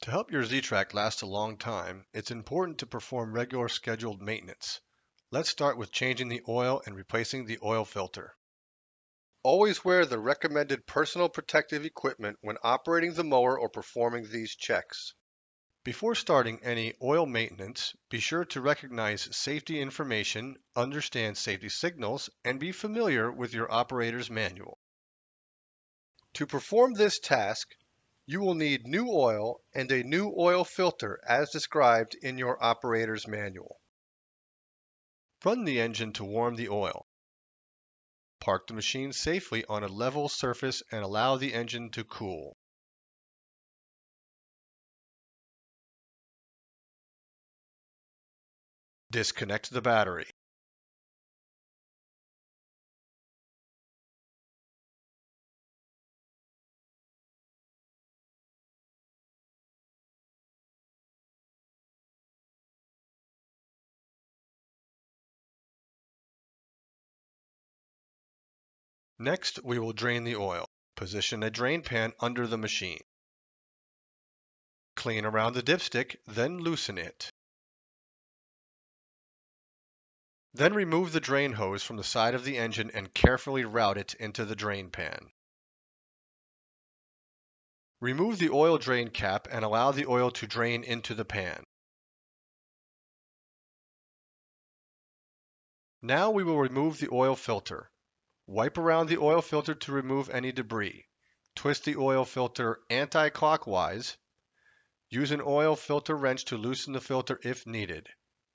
To help your Z-Trak last a long time, it's important to perform regular scheduled maintenance. Let's start with changing the oil and replacing the oil filter. Always wear the recommended personal protective equipment when operating the mower or performing these checks. Before starting any oil maintenance, be sure to recognize safety information, understand safety signals, and be familiar with your operator's manual. To perform this task, you will need new oil and a new oil filter as described in your operator's manual. Run the engine to warm the oil. Park the machine safely on a level surface and allow the engine to cool. Disconnect the battery. Next, we will drain the oil. Position a drain pan under the machine. Clean around the dipstick, then loosen it. Then remove the drain hose from the side of the engine and carefully route it into the drain pan. Remove the oil drain cap and allow the oil to drain into the pan. Now we will remove the oil filter. Wipe around the oil filter to remove any debris. Twist the oil filter anti-clockwise. Use an oil filter wrench to loosen the filter if needed.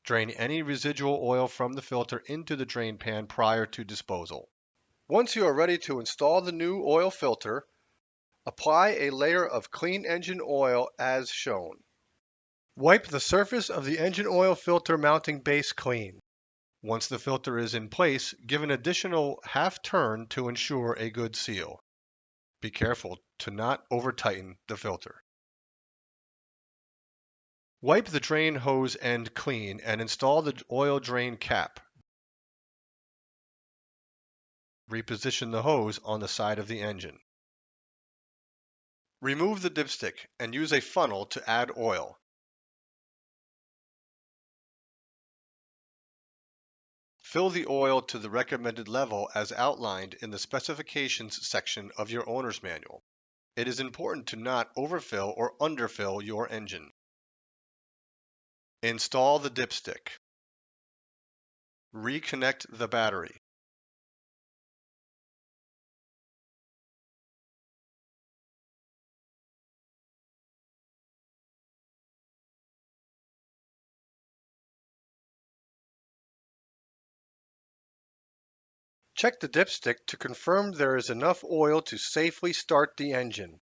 Drain any residual oil from the filter into the drain pan prior to disposal. Once you are ready to install the new oil filter, apply a layer of clean engine oil as shown. Wipe the surface of the engine oil filter mounting base clean. Once the filter is in place, give an additional half turn to ensure a good seal. Be careful to not over-tighten the filter. Wipe the drain hose end clean and install the oil drain cap. Reposition the hose on the side of the engine. Remove the dipstick and use a funnel to add oil. Fill the oil to the recommended level as outlined in the specifications section of your owner's manual. It is important to not overfill or underfill your engine. Install the dipstick. Reconnect the battery. Check the dipstick to confirm there is enough oil to safely start the engine.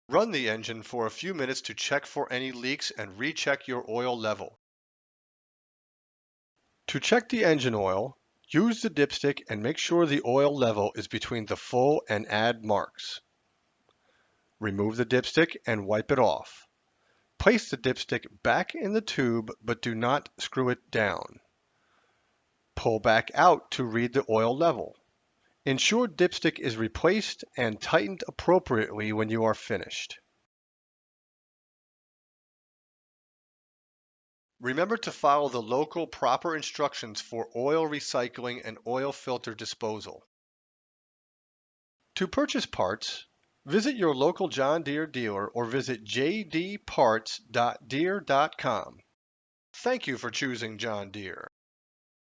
Run the engine for a few minutes to check for any leaks and recheck your oil level. To check the engine oil, use the dipstick and make sure the oil level is between the full and add marks. Remove the dipstick and wipe it off. Place the dipstick back in the tube but do not screw it down. Pull back out to read the oil level. Ensure dipstick is replaced and tightened appropriately when you are finished. Remember to follow the local proper instructions for oil recycling and oil filter disposal. To purchase parts, visit your local John Deere dealer or visit jdparts.deere.com. Thank you for choosing John Deere.